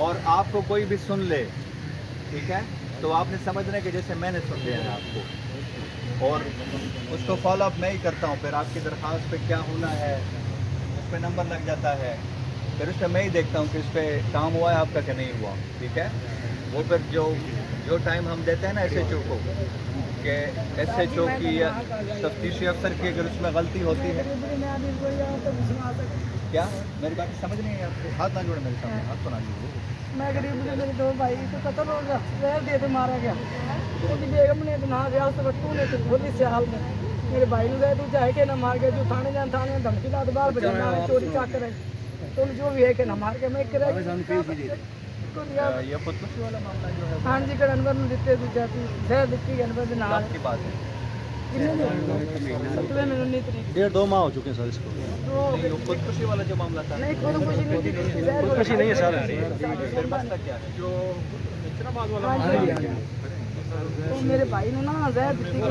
اور آپ کو کوئی بھی سن لے، ٹھیک ہے، تو آپ نے سمجھنا ہے کہ جیسے میں نے سن لیا ہے آپ کو، اور اس کو فالو اپ میں ہی کرتا ہوں. پھر آپ کی درخواست پہ کیا ہونا ہے اس پہ نمبر لگ جاتا ہے، پھر اس پہ میں ہی دیکھتا ہوں کہ اس پہ کام ہوا ہے آپ کا کہ نہیں ہوا. ٹھیک ہے، وہ پھر جو ٹائم ہم دیتے ہیں نا ایس ایچ او کو، کہ ایس ایچ او کی یا تفتیشی افسر کی اگر اس میں غلطی ہوتی ہے. کیا میری بات سمجھ نہیں ہے آپ کو؟ ہاتھ نہ جوڑے میرے سامنے، ہاتھ تو نہ جوڑو. میں غریب تھے، میرے دو بھائی کو قتل ہو گیا، زہر دے کے مارا گیا. میری بیگم نے نہ گیا اس وقت نے بولی سے حال میں میرے بھائی نے تو چاہے کہ نہ مار کے جو تھانے جان تھانے دھمکی لا باہر بجانا چوری چا کر تم جو بھی ہے کہ نہ مار کے میں کرا یہ خودکشی والا معاملہ جو ہے. ہاں جی، انور نے دیتے جاتی زہر دیتی انور کے نال کی بات ہے. 1.5-2 ماہ ہو چکے ہیں سر اس کو. خودکشی والا جو معاملہ تھا، نہیں خودکشی نہیں، خودکشی نہیں ہے سر. پھر مسئلہ کیا ہے؟ جو تو میرے بھائی نے نا زہر دیتی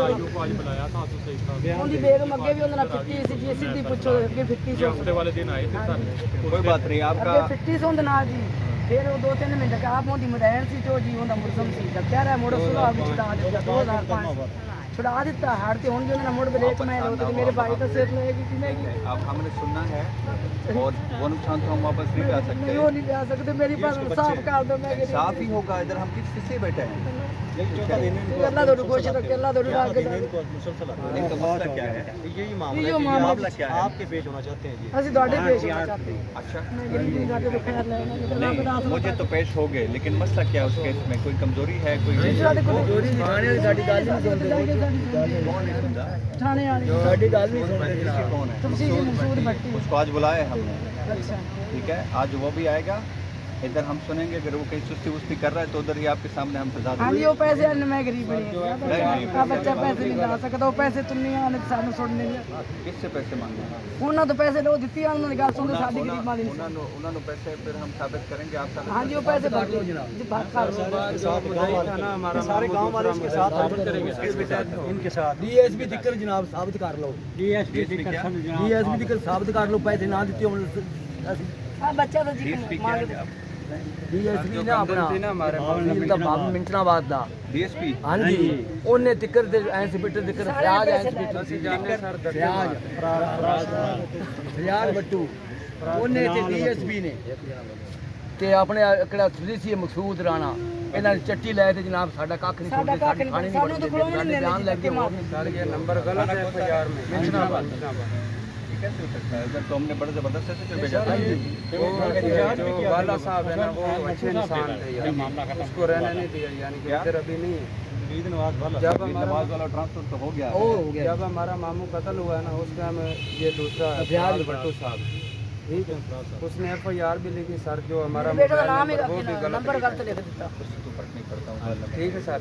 انہی بیگم اگے بھی انہوں نے پھٹی سی جی سیدھی پوچھو اگے پھٹی سی ہفتے والے دن آئے تھے. کوئی بات نہیں، آپ کا اگے پھٹی سی اندر نال جی. پھر وہ 2-3 منٹ کہ آپ دی مدین سی جو جی انہوں ملزم سی جب کہہ رہا ہے موڑو سلو آپ چھڑا دیتا 2005 چھڑا دیتا ہار تے ہوں جو انہوں نے موڑ بریک میں ہوتے میرے بھائی کا صرف لے گی نہیں گی. اب ہم نے سننا ہے اور وہ نقصان تو ہم واپس نہیں پا سکتے. وہ نہیں پا سکتے، میری بات صاف کر دو. میں صاف ہی ہوگا، ادھر ہم کس سے بیٹھے ہیں؟ اللہ دو کوشش رکھ کے اللہ دو ڈال کے ایک تو مسئلہ کیا ہے؟ یہی معاملہ کیا ہے؟ آپ کے پیش ہونا چاہتے ہیں جی. اسی تواڈے پیش ہونا چاہتے ہیں. اچھا میں غریبی گاٹے تو خیر لینا نہیں، مجھے تو پیش ہو گئے، لیکن مسئلہ کیا ہے اس کیس میں؟ کوئی کمزوری ہے؟ کوئی تھانے والی کون ہے؟ تفصیلی مسعود بھٹی. اس کو آج بلایا ہے ہم نے، اچھا ٹھیک ہے، آج وہ بھی آئے گا. ادھر ہم سنیں گے، اگر وہ کہیں سستی وستی کر رہا ہے تو ادھر ہی آپ کے سامنے ہم سزا دیں ہاں گے. جی وہ پیسے میں غریب نہیں ہے، بچہ پیسے نہیں لا سکتا، وہ پیسے تم نہیں آنے سانو چھوڑنے گے. کس سے پیسے مانگے ہیں؟ انہوں تو پیسے لو دیتی انہوں نے گل سن ساڈی غریب مالی انہوں نے پیسے پھر ہم ثابت کریں گے. آپ ہاں جی وہ پیسے بھر لو جناب جی بات کر سارے گاؤں والے اس کے ساتھ ثابت کریں گے. ان کے ساتھ ڈی ایس پی تک جناب ثابت کر لو. ڈی ایس پی تک ثابت کر لو پیسے نہ دیتے ہوں. بچہ تو ڈی ایس پی کیا ہے آپ؟ ڈی ایس پی نا اپنا بابا منچنا باد دا ڈی ایس پی. ہاں جی انہیں تکر انسپیکٹر تکر فریاد بٹو انہیں تے ڈی ایس پی نے تے اپنے کڑا سی مقصود رانا انہاں چٹی لے تے جناب ساڈا کھ نہیں چھوڑتے. ساڈے تھانے نہیں بڑھتے، بیان لے کے سارے یہ نمبر غلط ہے ایف آئی آر میں منچنا باد. کیسے ہو سکتا ہے؟ ادھر تو ہم نے بڑے زبردست سے بھیجا تھا. جو والا صاحب ہے نا وہ اچھے انسان تھے، اس کو رہنے نہیں دیا، یعنی کہ ادھر ابھی نہیں ہے. نواز والا ٹرانسفر تو ہو گیا. جب ہمارا ماموں قتل ہوا ہے نا اس ٹائم یہ دوسرا فریاد بٹو صاحب ٹھیک ہے، اس نے ایف آئی آر بھی لکھی سر جو ہمارا وہ بھی نمبر غلط لکھ دیتا. فرق نہیں پڑتا ہوں. ٹھیک ہے سر.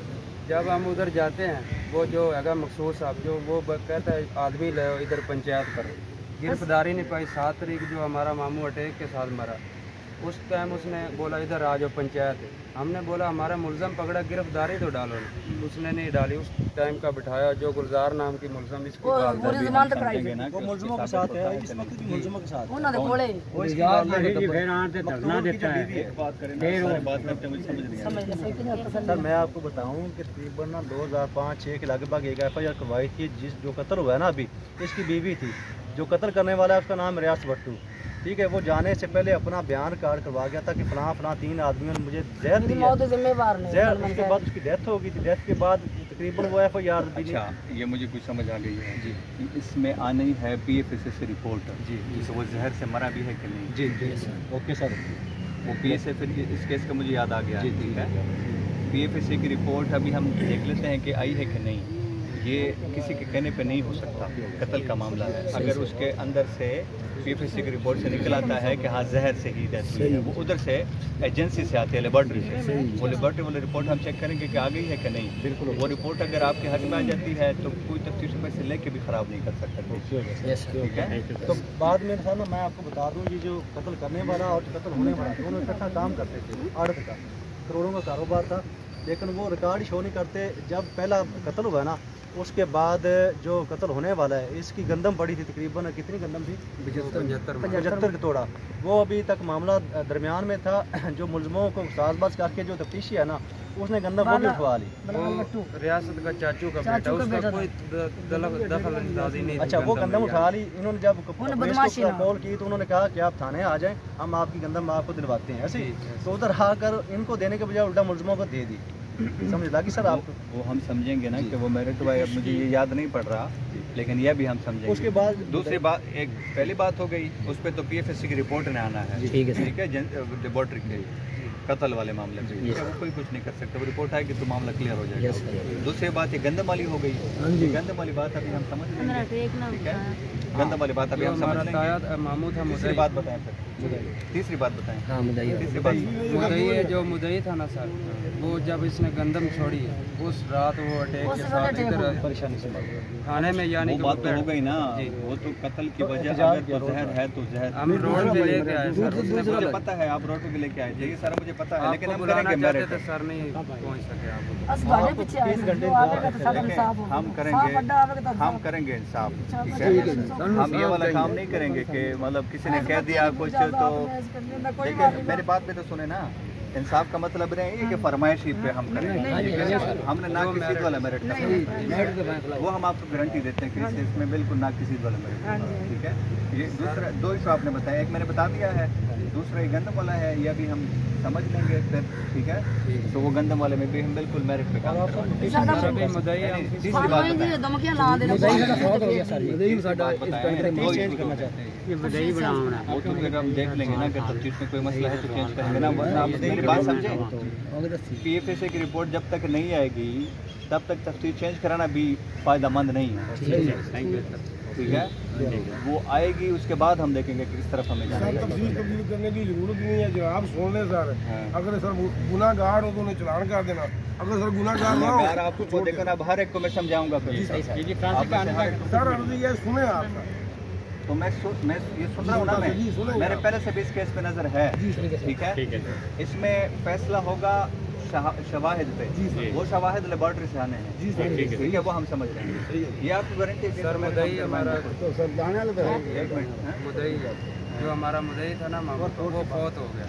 جب ہم ادھر جاتے ہیں وہ جو ہے مخصوص صاحب جو وہ کہتا ہے آدمی لے ادھر پنچایت پر گرفتاری نہیں پائی. 7 تاریخ جو ہمارا ماموں اٹیک کے ساتھ مرا اس ٹائم اس نے بولا ادھر آ جاؤ پنچایت ہے. ہم نے بولا ہمارا ملزم پکڑا گرفتاری تو ڈالو. اس نے نہیں ڈالی. اس ٹائم کا بٹھایا جو گلزار نام کی ملزم اس کو وہ ملزموں کے ساتھ ہے، اس وقت بھی ملزموں کے ساتھ انہوں نے کھولے سر. میں آپ کو بتاؤں کہ تقریباً 2005-6 کے لگ بھگ ایک ایف آئی آر کروائی تھی. جو قتل ہوا ہے نا ابھی اس کی بیوی تھی. جو قتل کرنے والا ہے اس کا نام ریاض بٹو. ٹھیک ہے، وہ جانے سے پہلے اپنا بیان کارڈ کروا گیا تھا کہ فلاں 3 آدمیوں نے مجھے زہر دی ہے. زہر اس کے بعد اس کی ڈیتھ ہو گئی تھی. ڈیتھ کے بعد تقریباً وہ ایف آئی آر. اچھا یہ مجھے کچھ سمجھ آ گئی ہے جی. اس میں آنی ہے پی ایف ایس سے رپورٹ جی جسے وہ زہر سے مرا بھی ہے کہ نہیں. جی جی اوکے سر. وہ پی ایس ایف اس کیس کا مجھے یاد آ گیا. ٹھیک ہے، پی ایف ایس کی رپورٹ ابھی ہم دیکھ لیتے ہیں کہ آئی ہے کہ نہیں. یہ کسی کے کہنے پہ نہیں ہو سکتا، قتل کا معاملہ ہے. اگر اس کے اندر سے پی ایف ایس کی رپورٹ سے نکل آتا ہے کہ ہاں زہر سے ہی ڈیتھ ہوئی ہے، وہ ادھر سے ایجنسی سے آتی ہے لیبارٹری سے. وہ لیبارٹری والی رپورٹ ہم چیک کریں گے کہ آ گئی ہے کہ نہیں. بالکل وہ رپورٹ اگر آپ کے حق میں آ جاتی ہے تو کوئی تفتیش پیسے لے کے بھی خراب نہیں کر سکتا. ٹھیک ہے، تو بعد میں سر میں آپ کو بتا دوں یہ جو قتل کرنے والا اور قتل ہونے والا دونوں اکٹھا کام کرتے تھے. آڑت کا کروڑوں کا کاروبار تھا، لیکن وہ ریکارڈ شو نہیں کرتے. جب پہلا قتل ہوا نا اس کے بعد جو قتل ہونے والا ہے اس کی گندم پڑی تھی تقریباً کتنی گندم تھی 75 توڑا. وہ ابھی تک معاملہ درمیان میں تھا. جو ملزموں کو ساز باز کر کے جو تفتیشی ہے نا اس نے گندم وہ بھی اٹھوا لی. ریاست کا چاچو کا بیٹا اس کا کوئی دخل اندازی نہیں. اچھا وہ گندم اٹھا لی. انہوں نے جب پولیس کو کال کی تو انہوں نے کہا کہ آپ تھانے آ جائیں ہم آپ کی گندم آپ کو دلواتے ہیں ایسے. تو ادھر آ کر ان کو دینے کے بجائے الٹا ملزموں کو دے دی. سمجھ لگی سر آپ کو؟ وہ ہم سمجھیں گے نا کہ وہ میرٹ ہوا ہے. اب مجھے یہ یاد نہیں پڑ رہا لیکن یہ بھی ہم سمجھیں گے. اس کے بعد دوسری بات ایک پہلی بات ہو گئی اس پہ تو پی ایف ایس سی کی رپورٹ نے آنا ہے. ٹھیک ہے لیبارٹری کے قتل والے معاملے میں وہ کوئی کچھ نہیں کر سکتا. وہ رپورٹ آئے گی تو معاملہ کلیئر ہو جائے گا. دوسری بات یہ گندم والی ہو گئی. گندم والی بات ابھی ہم سمجھ لیں گے. ٹھیک ہے گندم والی بات ابھی ہم سمجھ لیں گے. محمود تھا تیسری بات بتائیں پھر. تیسری بات بتائیں. تیسری بات مدعی جو مدعی تھا نا سر وہ جب اس نے گندم چھوڑی اس رات وہ اٹیک کے ساتھ ادھر پریشانی سے کھانے میں یعنی وہ بات تو ہو گئی نا. وہ تو قتل کی وجہ اگر تو زہر ہے تو زہر ہم روڈ پہ لے کے آئے سر. مجھے پتا ہے آپ روڈ پہ لے کے آئے تھے. یہ سارا مجھے پتا ہے لیکن ہم کریں بلانا گے چاہتے میرٹ تھے سر نہیں پہنچ سکے آپ. ہم کریں گے انصاف. ٹھیک ہے ہم یہ والا کام نہیں کریں گے کہ مطلب کسی نے کہہ دیا کچھ تو دیکھیں میری بات پہ تو سنیں نا. انصاف کا مطلب نہیں ہے کہ فرمائشی پہ ہم کریں گے. ہم نے نہ کسی والا میرٹ وہ ہم آپ کو گارنٹی دیتے ہیں کہ اس میں بالکل نہ کسی والا میرٹ. ٹھک ہے یہ دوسرا دو ایشو آپ نے بتایا. ایک میں نے بتا دیا ہے. دوسرا یہ گندم والا ہے یہ بھی ہم سمجھ لیں گے پھر. ٹھیک ہے تو وہ گندم والے میں بھی ہم بالکل میرٹ پہ کام کریں گے. تیسری بات وہ تو پھر ہم دیکھ لیں گے نا کہ تفتیش میں کوئی مسئلہ ہے تو چینج کریں گے نا. میری بات سمجھیں پی ایف ایس سی کی رپورٹ جب تک نہیں آئے گی تب تک تفتیش چینج کرانا بھی فائدہ مند نہیں ہے. ٹھیک ہے وہ آئے گی اس کے بعد ہم دیکھیں گے کہ کس طرف ہمیں جانا ہے. تبدیل کرنے کی ضرورت نہیں ہے جناب. سن لیں سر اگر سر گناہ گار ہو تو انہیں چلان کر دینا. اگر سر گناہ گار نہ ہو آپ کو دیکھنا اب ہر ایک کو میں سمجھاؤں گا. سر یہ سنیں آپ تو میں یہ سن رہا ہوں نا. میرے پہلے سے بھی اس کیس پہ نظر ہے. ٹھیک ہے اس میں فیصلہ ہوگا شواہد پہ. وہ شواہد لیبارٹری سے آنے ہیں. ٹھیک ہے وہ ہم سمجھ رہے ہیں. یہ آپ کو گارنٹی ہے. سر مدعی ہمارا مدعی جو ہمارا مدعی تھا نا وہ فوت ہو گیا.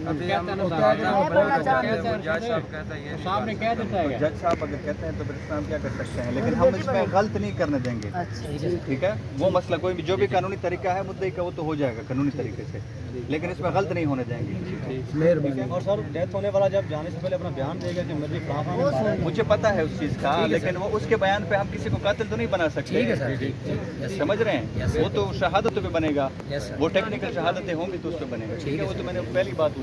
ابھی ہم جج صاحب کہتا ہے صاحب نے کہہ دیتا ہے جج صاحب اگر کہتے ہیں تو پھر اس میں ہم کیا کر سکتے ہیں. لیکن ہم اس میں غلط نہیں کرنے دیں گے. ٹھیک ہے وہ مسئلہ کوئی بھی جو بھی قانونی طریقہ ہے مدعی کا وہ تو ہو جائے گا قانونی طریقے سے. لیکن اس میں غلط نہیں ہونے دیں گے. اور سر ڈیتھ ہونے والا جب جانے سے پہلے اپنا بیان دے گا کہ مجھے پتا ہے اس چیز کا لیکن وہ اس کے بیان پہ ہم کسی کو قاتل تو نہیں بنا سکتے. سمجھ رہے ہیں وہ تو شہادت پہ بنے گا. وہ ٹیکنیکل شہادتیں ہوں گی تو اس پہ بنے گا. ٹھیک ہے وہ تو میں نے پہلی بات ہوئی.